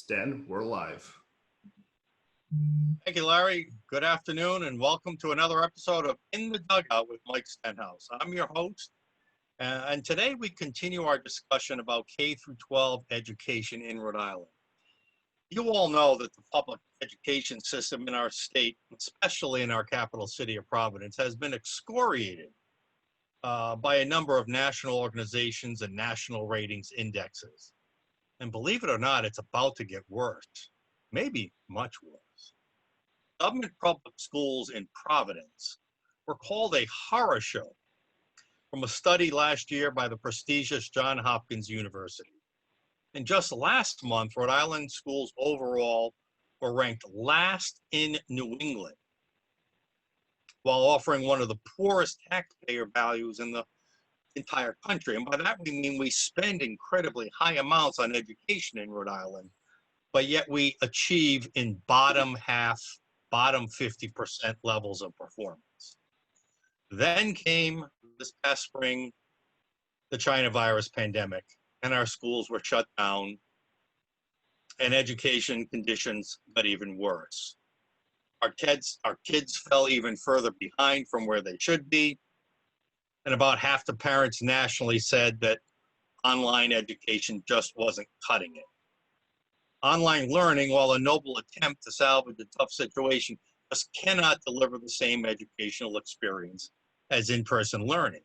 Dan, we're live. Thank you, Larry. Good afternoon, and welcome to another episode of In the Dugout with Mike Stenhouse. I'm your host, and today we continue our discussion about K through 12 education in Rhode Island. You all know that the public education system in our state, especially in our capital city of Providence, has been excoriated by a number of national organizations and national ratings indexes. And believe it or not, it's about to get worse, maybe much worse. Government public schools in Providence were called a horror show from a study last year by the prestigious Johns Hopkins University. And just last month, Rhode Island schools overall were ranked last in New England, while offering one of the poorest taxpayer values in the entire country. And by that we mean we spend incredibly high amounts on education in Rhode Island, but yet we achieve in bottom 50% levels of performance. Then came this past spring, the China virus pandemic, and our schools were shut down and education conditions got even worse. Our kids fell even further behind from where they should be. And about half the parents nationally said that online education just wasn't cutting it. Online learning, while a noble attempt to salvage a tough situation, just cannot deliver the same educational experience as in-person learning.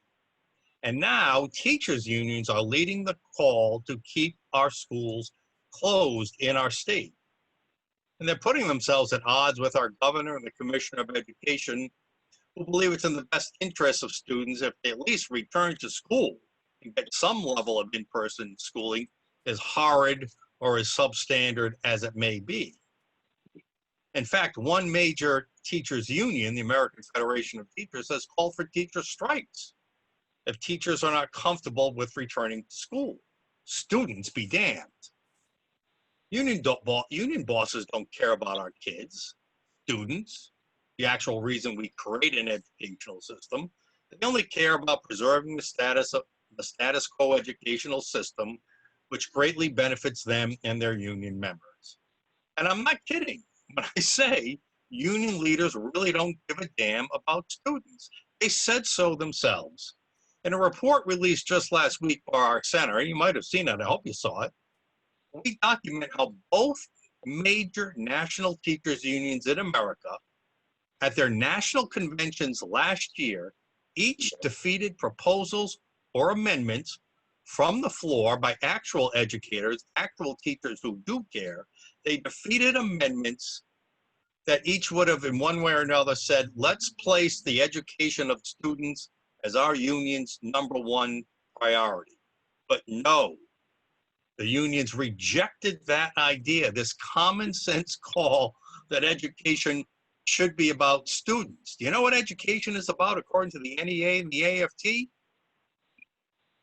And now teachers' unions are leading the call to keep our schools closed in our state. And they're putting themselves at odds with our governor and the Commissioner of Education, who believe it's in the best interest of students if they at least return to school and get some level of in-person schooling, as horrid or as substandard as it may be. In fact, one major teachers union, the American Federation of Teachers, has called for teacher strikes if teachers are not comfortable with returning to school. Students be damned. Union bosses don't care about our kids, students, the actual reason we create an educational system. They only care about preserving the status quo educational system, which greatly benefits them and their union members. And I'm not kidding when I say union leaders really don't give a damn about students. They said so themselves. In a report released just last week by our center, you might have seen it, I hope you saw it, we document how both major national teachers unions in America at their national conventions last year, each defeated proposals or amendments from the floor by actual educators, actual teachers who do care. They defeated amendments that each would have in one way or another said, let's place the education of students as our union's #1 priority. But no, the unions rejected that idea, this common sense call that education should be about students. Do you know what education is about according to the NEA and the AFT?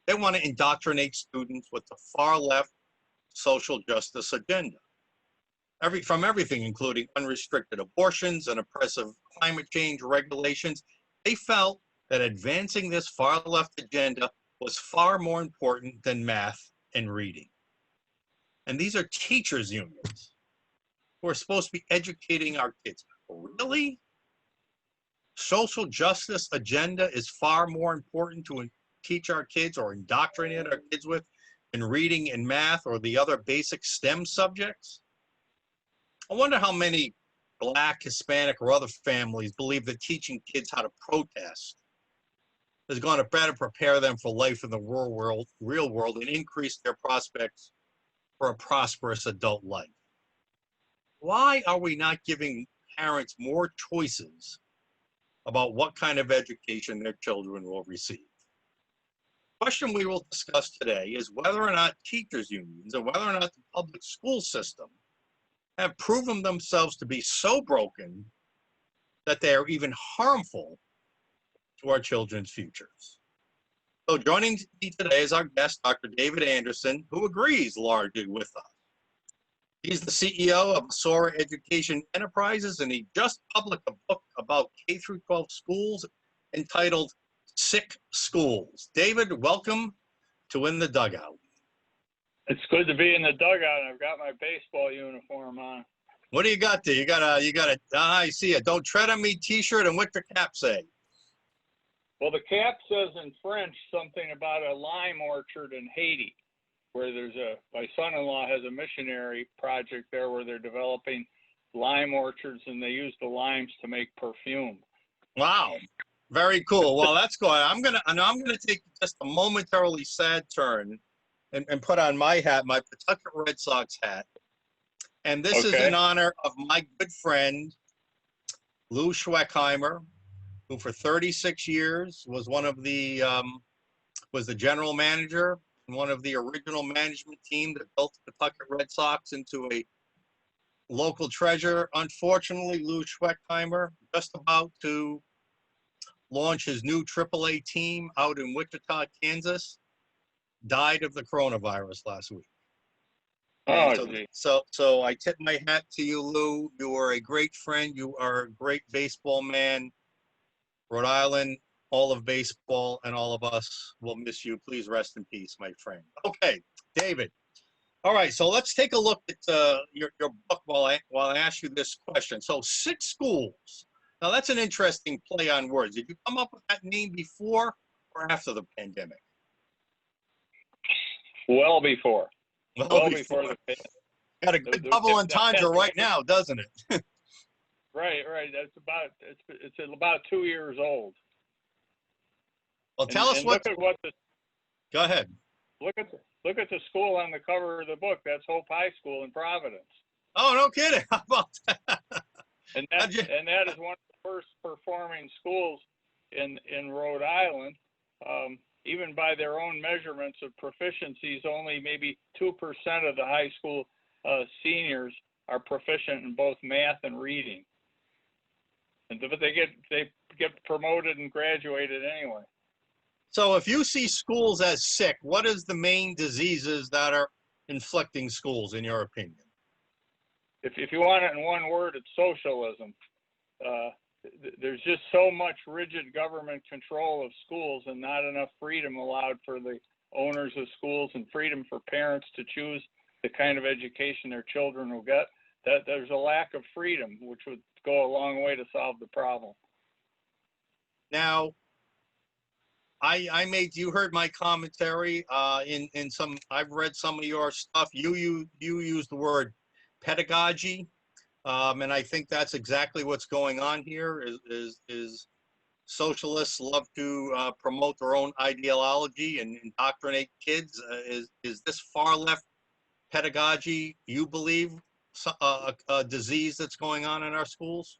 They want to indoctrinate students with the far left social justice agenda. From everything, including unrestricted abortions and oppressive climate change regulations, they felt that advancing this far left agenda was far more important than math and reading. And these are teachers' unions who are supposed to be educating our kids. Really? Social justice agenda is far more important to teach our kids or indoctrinate our kids with than reading and math or the other basic STEM subjects? I wonder how many Black, Hispanic, or other families believe that teaching kids how to protest is going to better prepare them for life in the real world and increase their prospects for a prosperous adult life. Why are we not giving parents more choices about what kind of education their children will receive? The question we will discuss today is whether or not teachers' unions and whether or not the public school system have proven themselves to be so broken that they are even harmful to our children's futures. So joining me today is our guest, Dr. David Anderson, who agrees largely with us. He's the CEO of Sora Education Enterprises, and he just published a book about K through 12 schools entitled Sick Schools. David, welcome to In the Dugout. It's good to be in the dugout. I've got my baseball uniform on. What do you got there? You got a, I see it. Don't tread on me t-shirt, and what's your cap say? Well, the cap says in French something about a lime orchard in Haiti, where my son-in-law has a missionary project there where they're developing lime orchards, and they use the limes to make perfume. Wow, very cool. Well, that's good. I'm gonna take just a momentarily sad turn and put on my hat, my Pawtucket Red Sox hat. And this is in honor of my good friend, Lou Schweckheimer, who for 36 years was was the general manager and one of the original management team that built the Pawtucket Red Sox into a local treasure. Unfortunately, Lou Schweckheimer, just about to launch his new AAA team out in Wichita, Kansas, died of the coronavirus last week. So I tip my hat to you, Lou. You are a great friend. You are a great baseball man. Rhode Island, all of baseball, and all of us will miss you. Please rest in peace, my friend. Okay, David. All right, so let's take a look at your book while I ask you this question. So 6 schools. Now that's an interesting play on words. Did you come up with that name before or after the pandemic? Well before. Well before the pandemic. Got a good double entendre right now, doesn't it? Right. It's about 2 years old. Well, tell us what. Go ahead. Look at the school on the cover of the book. That's Hope High School in Providence. Oh, no kidding! How about that? And that is one of the first performing schools in Rhode Island. Even by their own measurements of proficiencies, only maybe 2% of the high school seniors are proficient in both math and reading. But they get promoted and graduated anyway. So if you see schools as sick, what is the main diseases that are inflicting schools, in your opinion? If you want it in one word, it's socialism. There's just so much rigid government control of schools and not enough freedom allowed for the owners of schools and freedom for parents to choose the kind of education their children will get. That there's a lack of freedom, which would go a long way to solve the problem. Now, you heard my commentary in some, I've read some of your stuff. You use the word pedagogy, and I think that's exactly what's going on here. Is socialists love to promote their own ideology and indoctrinate kids? Is this far left pedagogy, you believe, a disease that's going on in our schools?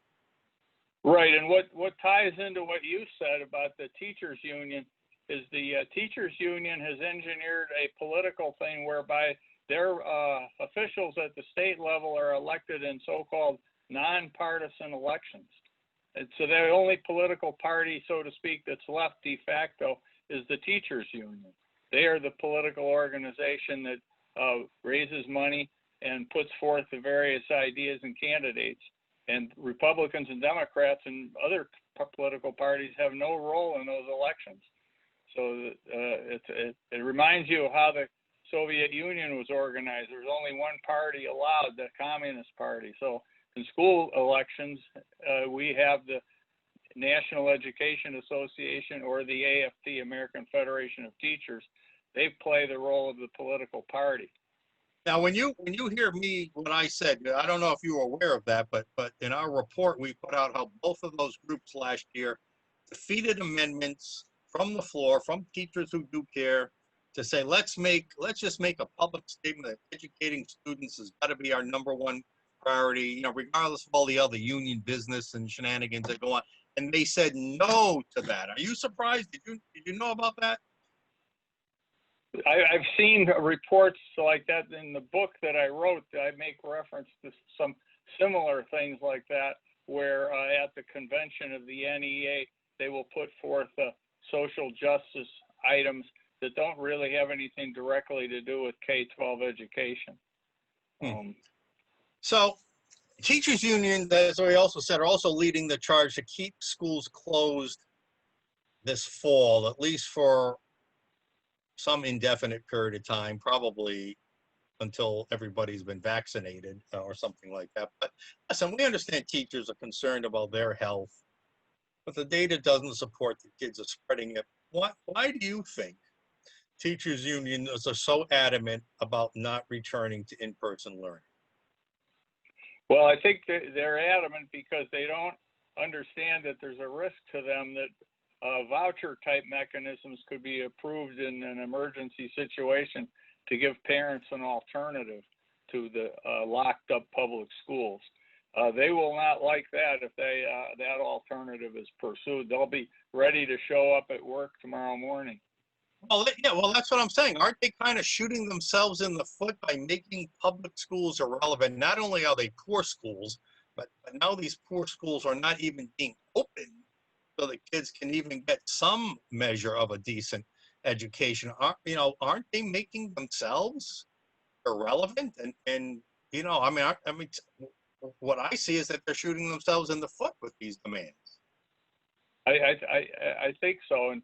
Right, and what ties into what you said about the teachers union is the teachers union has engineered a political thing whereby their officials at the state level are elected in so-called nonpartisan elections. And so the only political party, so to speak, that's left de facto is the teachers union. They are the political organization that raises money and puts forth the various ideas and candidates. And Republicans and Democrats and other political parties have no role in those elections. So it reminds you of how the Soviet Union was organized. There's only one party allowed, the Communist Party. So in school elections, we have the National Education Association or the AFT, American Federation of Teachers. They play the role of the political party. Now, when you hear me, what I said, I don't know if you were aware of that, but in our report, we put out how both of those groups last year defeated amendments from the floor, from teachers who do care, to say, let's just make a public statement that educating students has got to be our #1 priority, regardless of all the other union business and shenanigans that go on. And they said no to that. Are you surprised? Did you know about that? I've seen reports like that in the book that I wrote. I make reference to some similar things like that, where at the convention of the NEA, they will put forth social justice items that don't really have anything directly to do with K-12 education. So teachers union, as we also said, are also leading the charge to keep schools closed this fall, at least for some indefinite period of time, probably until everybody's been vaccinated or something like that. But listen, we understand teachers are concerned about their health, but the data doesn't support the kids are spreading it. Why do you think teachers unions are so adamant about not returning to in-person learning? Well, I think they're adamant because they don't understand that there's a risk to them that voucher type mechanisms could be approved in an emergency situation to give parents an alternative to the locked up public schools. They will not like that if that alternative is pursued. They'll be ready to show up at work tomorrow morning. Well, yeah, well, that's what I'm saying. Aren't they kind of shooting themselves in the foot by making public schools irrelevant? Not only are they poor schools, but now these poor schools are not even being open so the kids can even get some measure of a decent education. Aren't they making themselves irrelevant? And what I see is that they're shooting themselves in the foot with these demands. I think so. And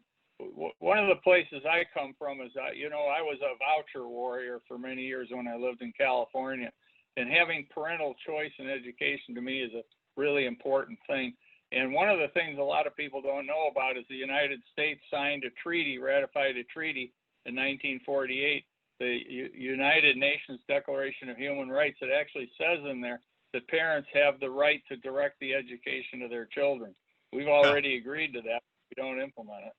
one of the places I come from is, I was a voucher warrior for many years when I lived in California. And having parental choice in education to me is a really important thing. And one of the things a lot of people don't know about is the United States ratified a treaty in 1948, the United Nations Declaration of Human Rights. It actually says in there that parents have the right to direct the education of their children. We've already agreed to that. We don't implement it.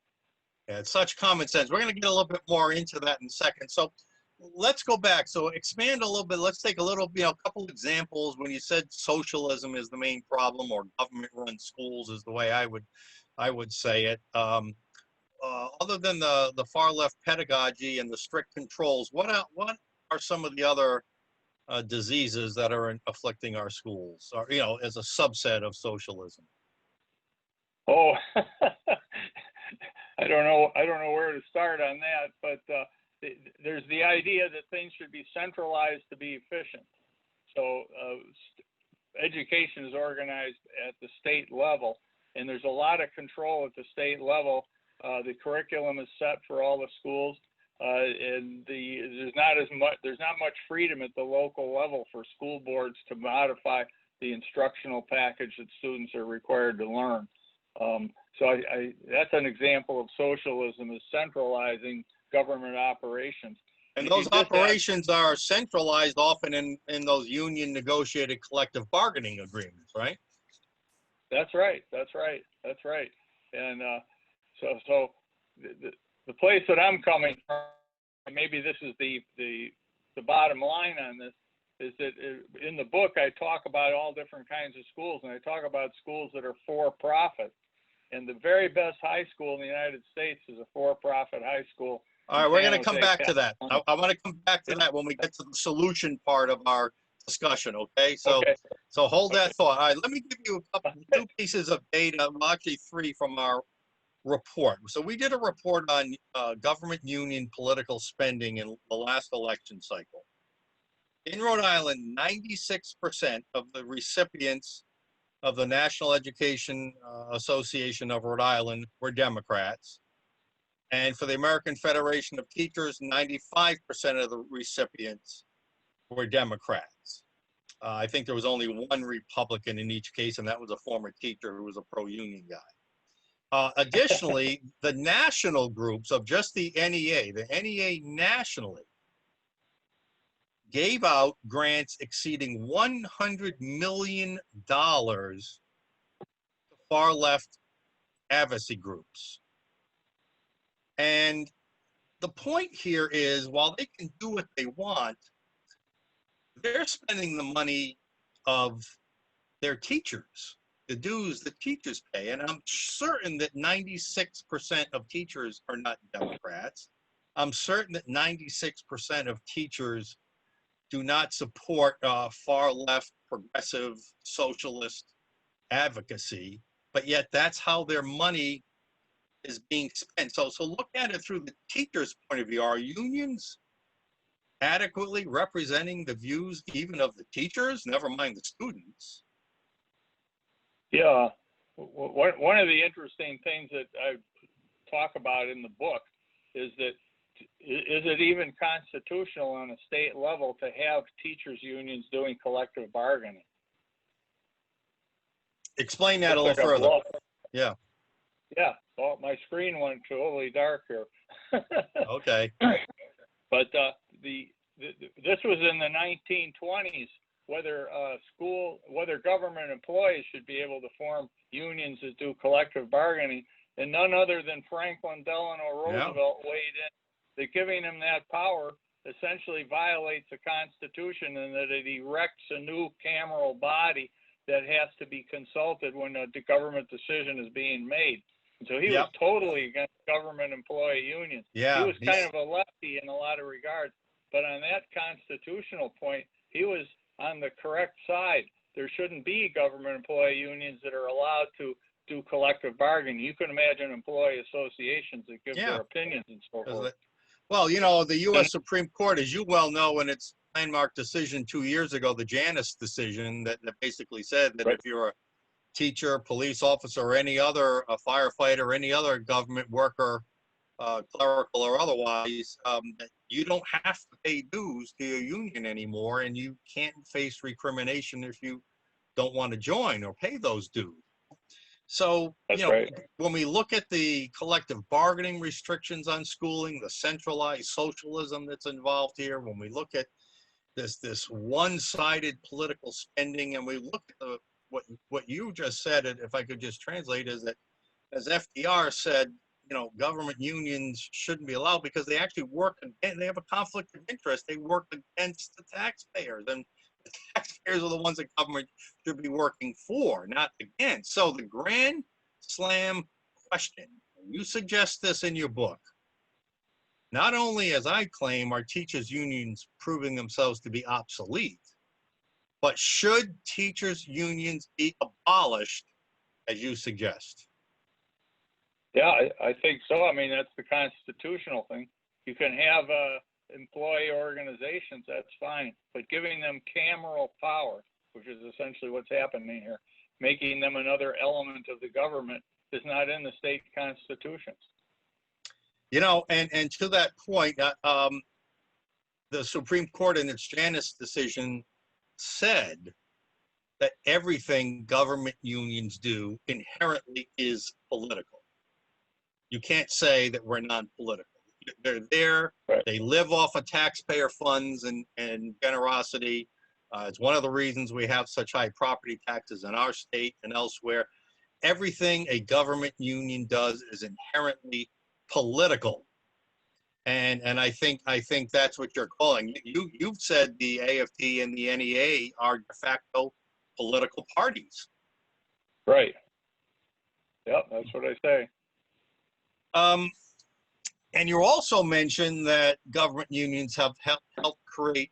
Yeah, it's such common sense. We're going to get a little bit more into that in a second. So let's go back. So expand a little bit. Let's take a couple examples when you said socialism is the main problem, or government-run schools is the way I would say it. Other than the far left pedagogy and the strict controls, what are some of the other diseases that are afflicting our schools, or as a subset of socialism? Oh, I don't know where to start on that, but there's the idea that things should be centralized to be efficient. So education is organized at the state level, and there's a lot of control at the state level. The curriculum is set for all the schools, and there's not much freedom at the local level for school boards to modify the instructional package that students are required to learn. So that's an example of socialism, is centralizing government operations. And those operations are centralized often in those union negotiated collective bargaining agreements, right? That's right. And so the place that I'm coming from, and maybe this is the bottom line on this, is that in the book I talk about all different kinds of schools, and I talk about schools that are for profit. And the very best high school in the United States is a for-profit high school. All right, we're going to come back to that. I want to come back to that when we get to the solution part of our discussion, okay? So hold that thought. All right, let me give you two pieces of data, well, actually three, from our report. So we did a report on government union political spending in the last election cycle. In Rhode Island, 96% of the recipients of the National Education Association of Rhode Island were Democrats. And for the American Federation of Teachers, 95% of the recipients were Democrats. I think there was only one Republican in each case, and that was a former teacher who was a pro-union guy. Additionally, the national groups of just the NEA nationally gave out grants exceeding $100 million to far left advocacy groups. And the point here is, while they can do what they want, they're spending the money of their teachers, the dues that teachers pay. And I'm certain that 96% of teachers are not Democrats. I'm certain that 96% of teachers do not support far left, progressive, socialist advocacy, but yet that's how their money is being spent. So look at it through the teacher's point of view. Are unions adequately representing the views even of the teachers, never mind the students? Yeah. One of the interesting things that I talk about in the book is that is it even constitutional on a state level to have teachers unions doing collective bargaining? Explain that a Looks little like further. bluff. Yeah. Yeah. Well, my screen went totally dark here. Okay. But this was in the 1920s. Whether government employees should be able to form unions that do collective bargaining, and none other than Franklin Delano Roosevelt weighed in that giving him that power essentially violates the Constitution, and that it erects a new cameral body that has to be consulted when a government decision is being made. And so he was totally against government employee unions. Yeah, he was kind of a lefty in a lot of regards, but on that constitutional point, he was on the correct side. There shouldn't be government employee unions that are allowed to do collective bargaining. You can imagine employee associations that give their opinions and so forth. Well, you know, the U.S. Supreme Court, as you well know, in its landmark decision 2 years ago, the Janus decision, that basically said that if you're a teacher, police officer, or any other, a firefighter, or any other government worker, clerical or otherwise, you don't have to pay dues to your union anymore, and you can't face recrimination if you don't want to join or pay those dues. So, when we look at the collective bargaining restrictions on schooling, the centralized socialism that's involved here, when we look at this one-sided political spending, and we look at what you just said, if I could just translate, is that, as FDR said, government unions shouldn't be allowed because they actually work, and they have a conflict of interest. They work against the taxpayers, and the taxpayers are the ones that government should be working for, not against. So the grand slam question, you suggest this in your book, not only, as I claim, are teachers' unions proving themselves to be obsolete, but should teachers' unions be abolished, as you suggest? Yeah, I think so. I mean, that's the constitutional thing. You can have employee organizations, that's fine, but giving them cameral power, which is essentially what's happening here, making them another element of the government, is not in the state constitutions. And to that point, the Supreme Court in its Janus decision said that everything government unions do inherently is political. You can't say that we're non-political. They're there. Right. They live off of taxpayer funds and generosity. It's one of the reasons we have such high property taxes in our state and elsewhere. Everything a government union does is inherently political. And I think that's what you're calling. You've said the AFT and the NEA are de facto political parties. Right. Yep, that's what I say. And you also mentioned that government unions have helped create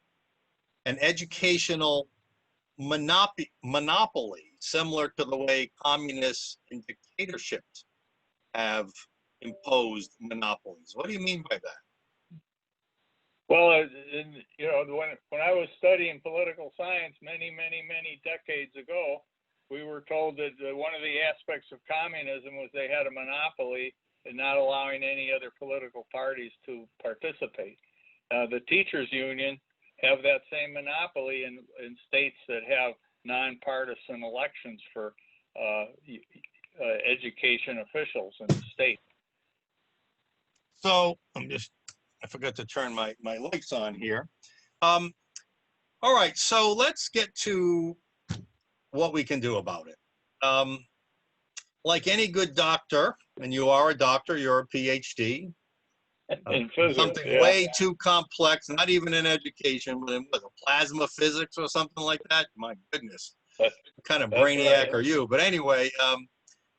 an educational monopoly, similar to the way communists and dictatorships have imposed monopolies. What do you mean by that? Well, when I was studying political science many decades ago, we were told that one of the aspects of communism was they had a monopoly and not allowing any other political parties to participate. The teachers union have that same monopoly in states that have nonpartisan elections for education officials in the state. So I forgot to turn my lights on here. All right, so let's get to what we can do about it. Like any good doctor, and you are a doctor, you're a PhD. In physics, something way too complex, not even in education, but in plasma physics or something like that. My goodness, what kind of brainiac are you? But anyway,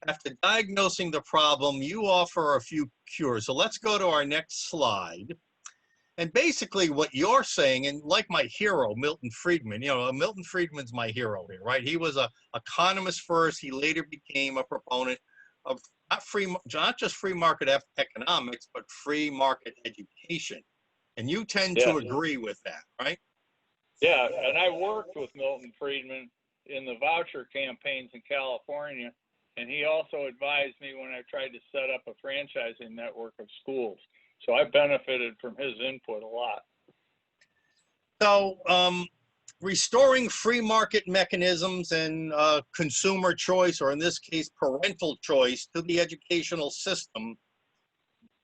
after diagnosing the problem, you offer a few cures. So let's go to our next slide. And basically what you're saying, and like my hero, Milton Friedman, Milton Friedman's my hero here, right? He was an economist first. He later became a proponent of not just free market economics, but free market education. And you tend to agree with that, right? Yeah, and I worked with Milton Friedman in the voucher campaigns in California, and he also advised me when I tried to set up a franchising network of schools. So I benefited from his input a lot. So, restoring free market mechanisms and consumer choice, or in this case, parental choice, to the educational system,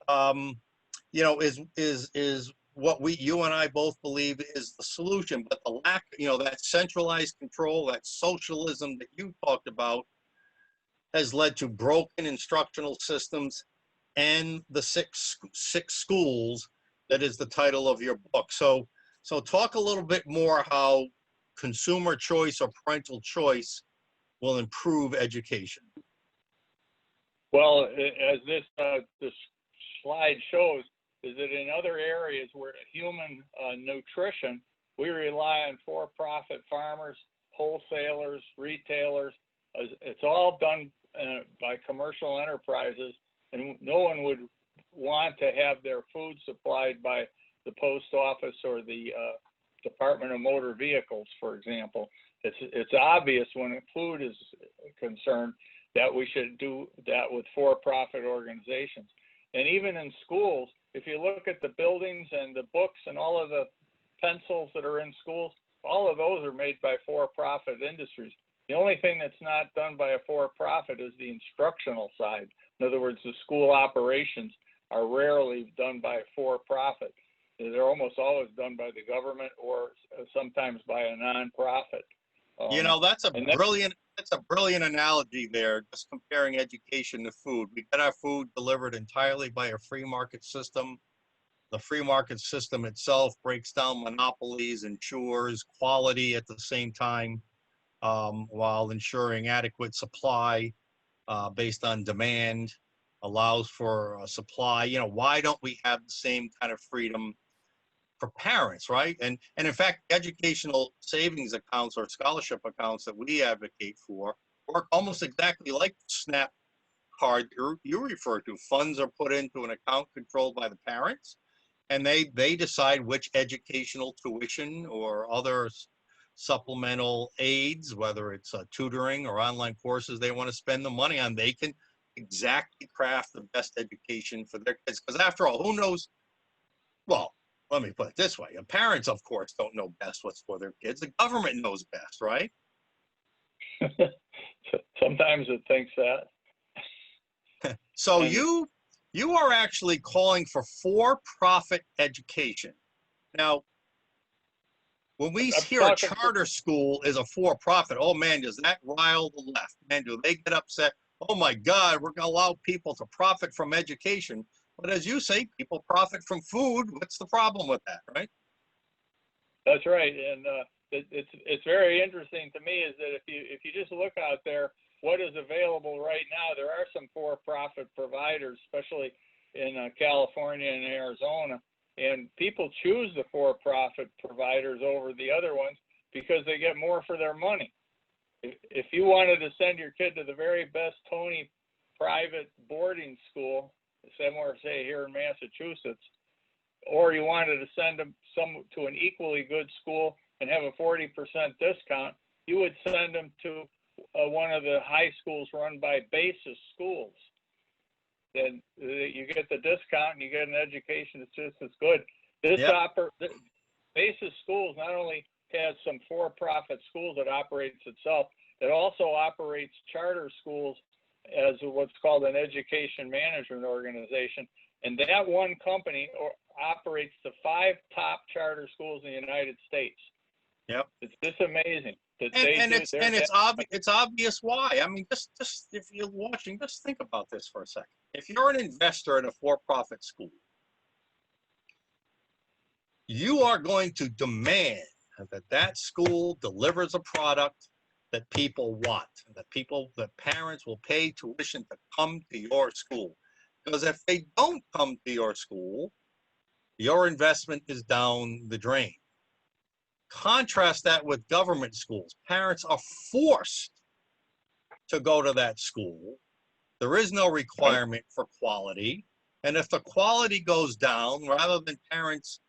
you know, is what you and I both believe is the solution. But the lack, you know, that centralized control, that socialism that you talked about, has led to broken instructional systems and the six schools that is the title of your book. So talk a little bit more how consumer choice or parental choice will improve education. Well, as this slide shows, is that in other areas where human nutrition, we rely on for-profit farmers, wholesalers, retailers. It's all done by commercial enterprises, and no one would want to have their food supplied by the post office or the Department of Motor Vehicles, for example. It's obvious when food is concerned that we should do that with for-profit organizations. And even in schools, if you look at the buildings and the books and all of the pencils that are in schools, all of those are made by for-profit industries. The only thing that's not done by a for-profit is the instructional side. In other words, the school operations are rarely done by a for-profit. They're almost always done by the government or sometimes by a nonprofit. You know, that's a brilliant analogy there, just comparing education to food. We get our food delivered entirely by a free market system. The free market system itself breaks down monopolies, ensures quality at the same time, while ensuring adequate supply based on demand, allows for supply. You know, why don't we have the same kind of freedom for parents, right? And in fact, educational savings accounts or scholarship accounts that we advocate for work almost exactly like the SNAP card you refer to. Funds are put into an account controlled by the parents, and they decide which educational tuition or other supplemental aids, whether it's tutoring or online courses they want to spend the money on. They can exactly craft the best education for their kids. Because after all, who knows? Well, let me put it this way. Parents, of course, don't know best what's for their kids. The government knows best, right? Sometimes it thinks that. So you are actually calling for for-profit education. Now, when we hear a charter school is a for-profit, oh man, does that rile the left? Man, do they get upset? Oh my God, we're going to allow people to profit from education. But as you say, people profit from food. What's the problem with that, right? That's right, and it's very interesting to me is that if you just look out there, what is available right now, there are some for-profit providers, especially in California and Arizona, and people choose the for-profit providers over the other ones because they get more for their money. If you wanted to send your kid to the very best Tony private boarding school, somewhere, say here in Massachusetts, or you wanted to send them to an equally good school and have a 40% discount, you would send them to one of the high schools run by basis schools. Then you get the discount and you get an education that's just as good. Basis schools not only has some for-profit schools that operates itself, it also operates charter schools as what's called an education management organization. And that one company operates the 5 top charter schools in the United States. Yep. It's just amazing. It's obvious why. I mean, just if you're watching, just think about this for a second. If you're an investor in a for-profit school, you are going to demand that school delivers a product that people want, that parents will pay tuition to come to your school. Because if they don't come to your school, your investment is down the drain. Contrast that with government schools. Parents are forced to go to that school. There is no requirement for quality. And if the quality goes down, rather than parents,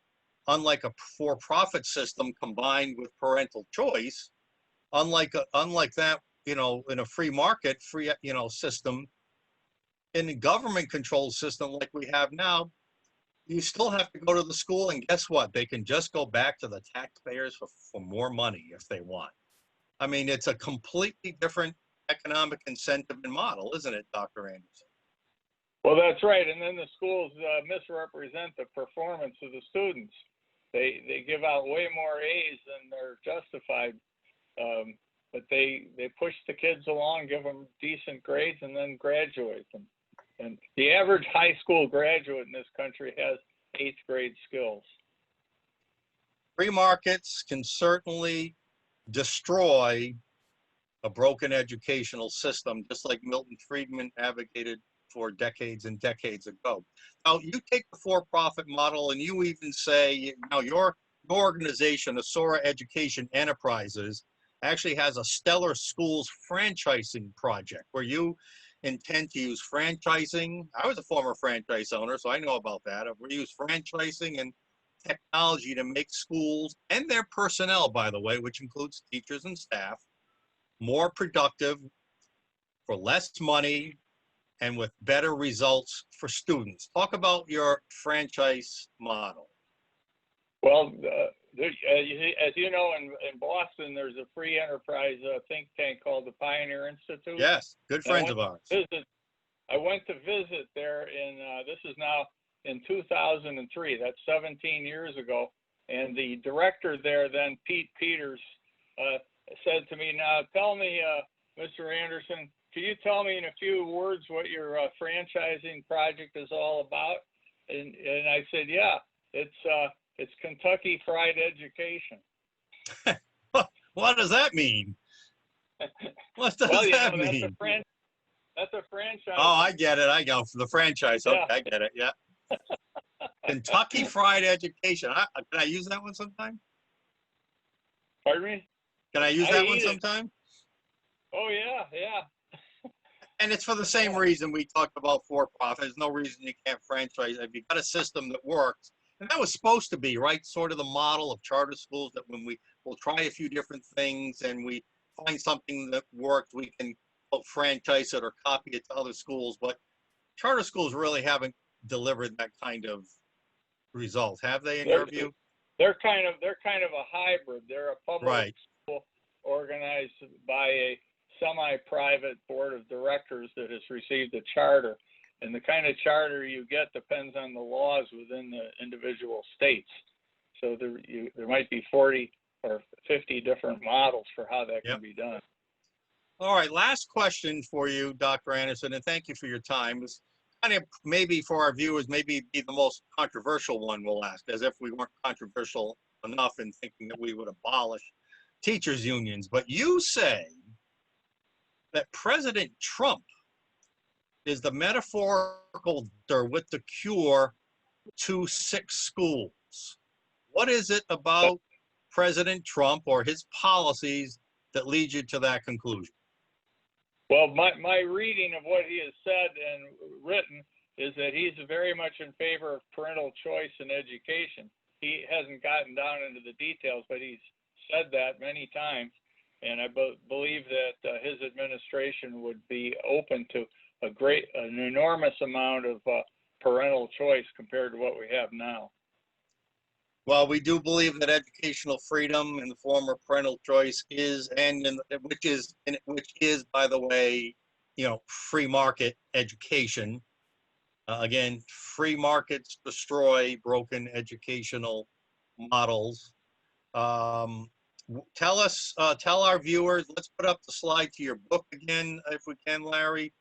unlike a for-profit system combined with parental choice, unlike that, you know, in a free market, system, in a government controlled system like we have now, you still have to go to the school, and guess what? They can just go back to the taxpayers for more money if they want. I mean, it's a completely different economic incentive and model, isn't it, Dr. Anderson? Well, that's right. And then the schools misrepresent the performance of the students. They give out way more A's than they're justified. But they push the kids along, give them decent grades, and then graduate them. And the average high school graduate in this country has 8th grade skills. Free markets can certainly destroy a broken educational system, just like Milton Friedman advocated for decades and decades ago. Now, you take the for-profit model and you even say, your organization, Asora Education Enterprises, actually has a stellar schools franchising project where you intend to use franchising. I was a former franchise owner, so I know about that. We use franchising and technology to make schools and their personnel, by the way, which includes teachers and staff, more productive for less money and with better results for students. Talk about your franchise model. Well, as you know, in Boston, there's a free enterprise think tank called the Pioneer Institute. Yes, good friends of ours. I went to visit there this is now in 2003. That's 17 years ago. And the director there then, Pete Peters, said to me, now tell me, Mr. Anderson, can you tell me in a few words what your franchising project is all about? And I said, yeah, it's Kentucky Fried Education. What does that mean? What does that mean? That's a franchise. Oh, I get it. I go for the franchise. Okay, yeah. I get it. Yeah. Kentucky Fried Education. Can I use that one sometime? Pardon me? Can I use that one sometime? Oh, yeah. And it's for the same reason we talked about for-profit. There's no reason you can't franchise. If you've got a system that works, and that was supposed to be, right, sort of the model of charter schools, that when we'll try a few different things and we find something that worked, we can franchise it or copy it to other schools. But charter schools really haven't delivered that kind of result, have they, in your view? They're kind of a hybrid. They're a public school organized by a semi-private board of directors that has received a charter. And the kind of charter you get depends on the laws within the individual states. So there might be 40 or 50 different models for how that can be done. All right, last question for you, Dr. Anderson, and thank you for your time. It's kind of maybe for our viewers, maybe be the most controversial one we'll ask, as if we weren't controversial enough in thinking that we would abolish teachers' unions. But you say that President Trump is the metaphorical doctor with the cure to sick schools. What is it about President Trump or his policies that lead you to that conclusion? Well, my reading of what he has said and written is that he's very much in favor of parental choice in education. He hasn't gotten down into the details, but he's said that many times. And I believe that his administration would be open to an enormous amount of parental choice compared to what we have now. Well, we do believe that educational freedom in the form of parental choice which is, by the way, free market education. Again, free markets destroy broken educational models. Tell our viewers, let's put up the slide to your book again, if we can, Larry,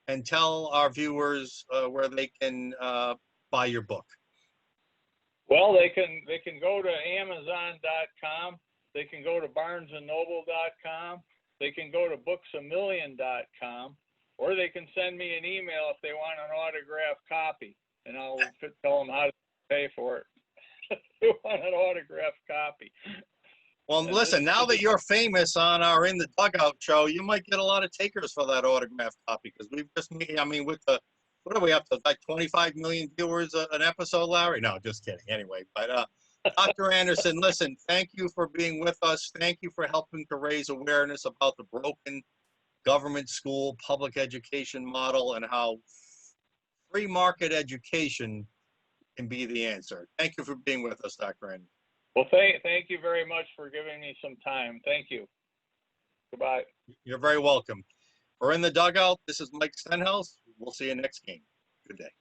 and tell our viewers where they can buy your book. Well, they can go to Amazon.com. They can go to BarnesandNoble.com. They can go to BooksAMillion.com, or they can send me an email if they want an autographed copy, and I'll tell them how to pay for it. They want an autographed copy. Well, listen, now that you're famous on our In the Dugout show, you might get a lot of takers for that autographed copy, because we've just made, what are we up to, like 25 million viewers an episode, Larry? No, just kidding. Anyway, but Dr. Anderson, listen, thank you for being with us. Thank you for helping to raise awareness about the broken government school public education model and how free market education can be the answer. Thank you for being with us, Dr. Andy. Well, thank you very much for giving me some time. Thank you. Goodbye. You're very welcome. We're in the dugout. This is Mike Stenhouse. We'll see you next game. Good day.